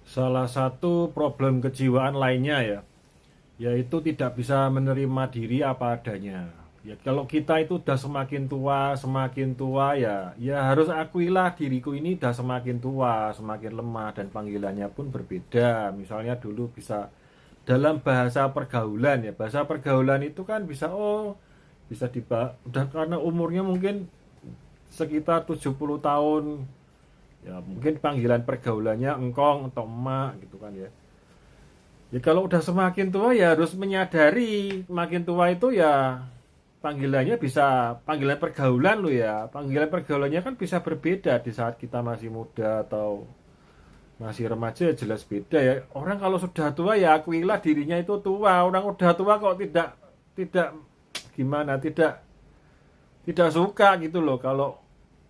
Salah satu problem kejiwaan lainnya ya, yaitu tidak bisa menerima diri apa adanya. Ya kalau kita itu udah semakin tua ya, ya harus akuilah diriku ini udah semakin tua, semakin lemah dan panggilannya pun berbeda. Misalnya dulu bisa dalam bahasa pergaulan ya, bahasa pergaulan itu kan bisa bisa udah karena umurnya mungkin sekitar 70 tahun. Ya mungkin panggilan pergaulannya engkong atau emak gitu kan ya. Ya kalau udah semakin tua ya harus menyadari makin tua itu ya panggilannya bisa panggilan pergaulan lo ya. Panggilan pergaulannya kan bisa berbeda di saat kita masih muda atau masih remaja ya jelas beda ya. Orang kalau sudah tua ya akuilah dirinya itu tua. Orang udah tua kok tidak gimana tidak suka gitu loh kalau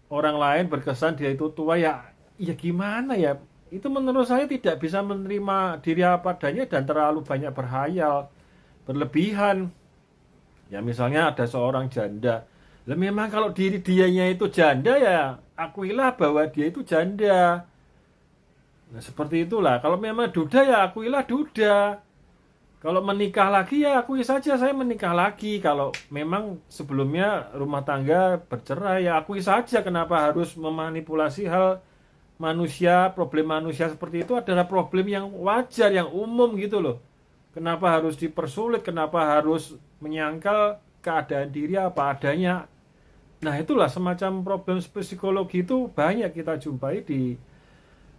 orang lain berkesan dia itu tua ya gimana ya, itu menurut saya tidak bisa menerima diri apa adanya dan terlalu banyak berhayal berlebihan. Ya misalnya ada seorang janda, lah memang kalau diri dianya itu janda ya akuilah bahwa dia itu janda. Nah seperti itulah, kalau memang duda ya akuilah duda. Kalau menikah lagi ya akui saja saya menikah lagi. Kalau memang sebelumnya rumah tangga bercerai ya akui saja, kenapa harus memanipulasi hal manusia. Problem manusia seperti itu adalah problem yang wajar, yang umum gitu loh. Kenapa harus dipersulit, kenapa harus menyangkal keadaan diri apa adanya. Nah itulah semacam problem psikologi itu banyak kita jumpai di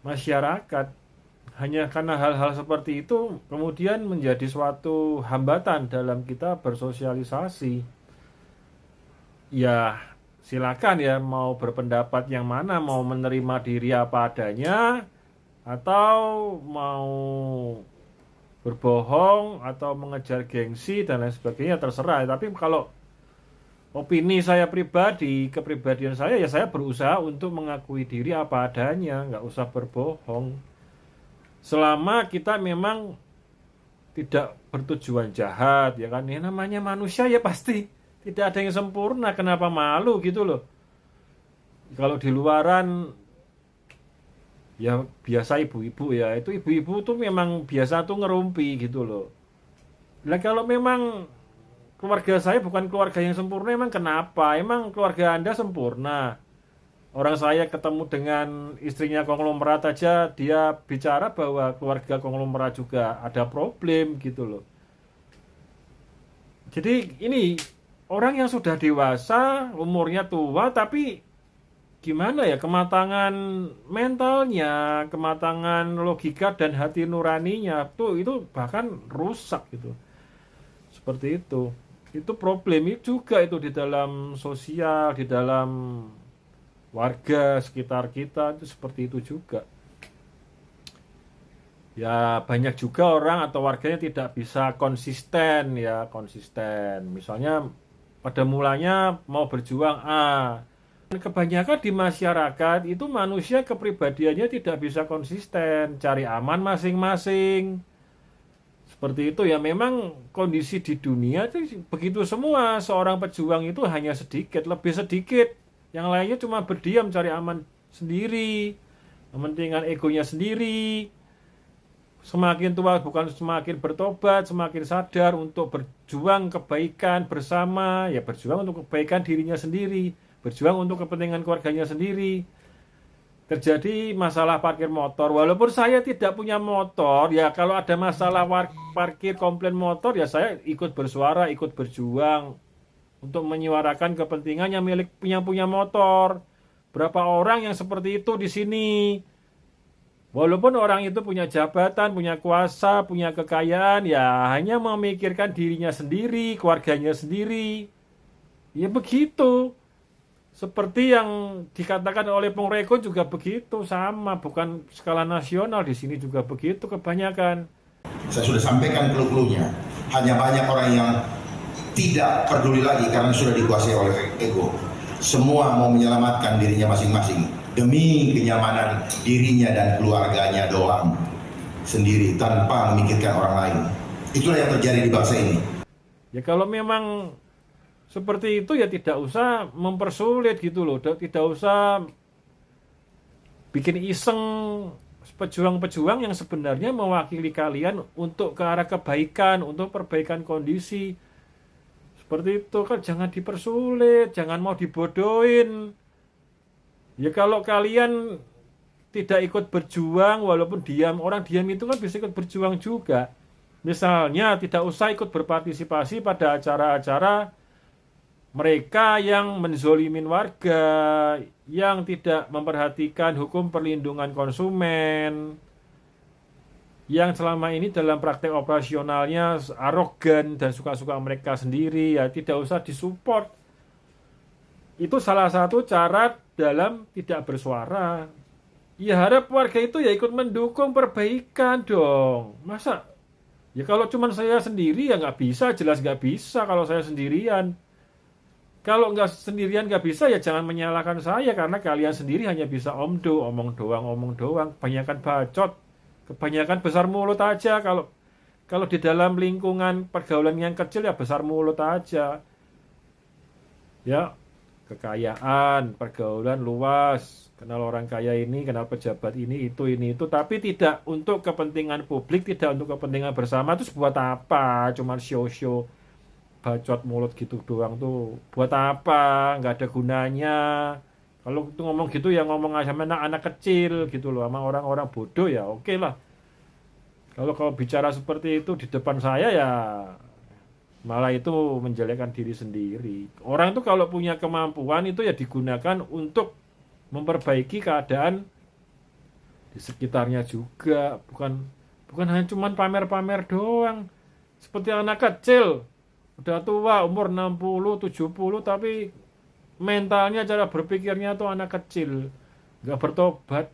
masyarakat. Hanya karena hal-hal seperti itu kemudian menjadi suatu hambatan dalam kita bersosialisasi. Ya silakan ya mau berpendapat yang mana, mau menerima diri apa adanya atau mau berbohong atau mengejar gengsi dan lain sebagainya terserah. Tapi kalau opini saya pribadi, kepribadian saya ya saya berusaha untuk mengakui diri apa adanya, nggak usah berbohong. Selama kita memang tidak bertujuan jahat ya kan, ya namanya manusia ya pasti tidak ada yang sempurna, kenapa malu gitu loh. Kalau di luaran ya biasa ibu-ibu ya, itu ibu-ibu tuh memang biasa tuh ngerumpi gitu loh. Nah kalau memang keluarga saya bukan keluarga yang sempurna, emang kenapa? Emang keluarga Anda sempurna? Orang saya ketemu dengan istrinya konglomerat aja, dia bicara bahwa keluarga konglomerat juga ada problem gitu loh. Jadi ini orang yang sudah dewasa, umurnya tua, tapi gimana ya kematangan mentalnya, kematangan logika dan hati nuraninya tuh itu bahkan rusak gitu. Seperti itu. Itu problem juga itu di dalam sosial, di dalam warga sekitar kita itu seperti itu juga. Ya banyak juga orang atau warganya tidak bisa konsisten ya, konsisten. Misalnya pada mulanya mau berjuang A. Kebanyakan di masyarakat itu manusia kepribadiannya tidak bisa konsisten, cari aman masing-masing. Seperti itu ya, memang kondisi di dunia itu begitu semua. Seorang pejuang itu hanya sedikit, lebih sedikit. Yang lainnya cuma berdiam cari aman sendiri, mementingkan egonya sendiri. Semakin tua bukan semakin bertobat, semakin sadar untuk berjuang kebaikan bersama, ya berjuang untuk kebaikan dirinya sendiri, berjuang untuk kepentingan keluarganya sendiri. Terjadi masalah parkir motor, walaupun saya tidak punya motor, ya kalau ada masalah parkir komplain motor, ya saya ikut bersuara, ikut berjuang untuk menyuarakan kepentingan yang milik punya motor. Berapa orang yang seperti itu di sini? Walaupun orang itu punya jabatan, punya kuasa, punya kekayaan, ya hanya memikirkan dirinya sendiri, keluarganya sendiri. Ya begitu. Seperti yang dikatakan oleh Pung Reko juga begitu, sama, bukan skala nasional, di sini juga begitu kebanyakan. Saya sudah sampaikan clue-cluenya. Hanya banyak orang yang tidak peduli lagi karena sudah dikuasai oleh ego. Semua mau menyelamatkan dirinya masing-masing demi kenyamanan dirinya dan keluarganya doang sendiri tanpa memikirkan orang lain. Itulah yang terjadi di bangsa ini. Ya kalau memang seperti itu ya tidak usah mempersulit gitu loh, tidak usah bikin iseng pejuang-pejuang yang sebenarnya mewakili kalian untuk ke arah kebaikan, untuk perbaikan kondisi. Seperti itu kan, jangan dipersulit, jangan mau dibodohin. Ya kalau kalian tidak ikut berjuang, walaupun diam, orang diam itu kan bisa ikut berjuang juga. Misalnya tidak usah ikut berpartisipasi pada acara-acara mereka yang menzolimin warga, yang tidak memperhatikan hukum perlindungan konsumen, yang selama ini dalam praktek operasionalnya arogan dan suka-suka mereka sendiri, ya tidak usah disupport. Itu salah satu cara dalam tidak bersuara. Ya harap warga itu ya ikut mendukung perbaikan dong. Masa? Ya kalau cuma saya sendiri ya nggak bisa, jelas nggak bisa kalau saya sendirian. Kalau nggak sendirian nggak bisa ya jangan menyalahkan saya, karena kalian sendiri hanya bisa omong doang, kebanyakan bacot, kebanyakan besar mulut aja. Kalau di dalam lingkungan pergaulan yang kecil ya besar mulut aja. Ya, kekayaan, pergaulan luas, kenal orang kaya ini, kenal pejabat ini, itu, tapi tidak untuk kepentingan publik, tidak untuk kepentingan bersama. Terus buat apa? Cuman show-show, bacot mulut gitu doang tuh. Buat apa? Nggak ada gunanya. Kalau itu ngomong gitu ya ngomong sama anak-anak kecil gitu loh, sama orang-orang bodoh ya oke lah. Kalau bicara seperti itu di depan saya ya malah itu menjelekkan diri sendiri. Orang itu kalau punya kemampuan itu ya digunakan untuk memperbaiki keadaan di sekitarnya juga, bukan hanya cuman pamer-pamer doang. Seperti anak kecil, udah tua umur 60, 70 tapi mentalnya, cara berpikirnya tuh anak kecil, nggak bertobat.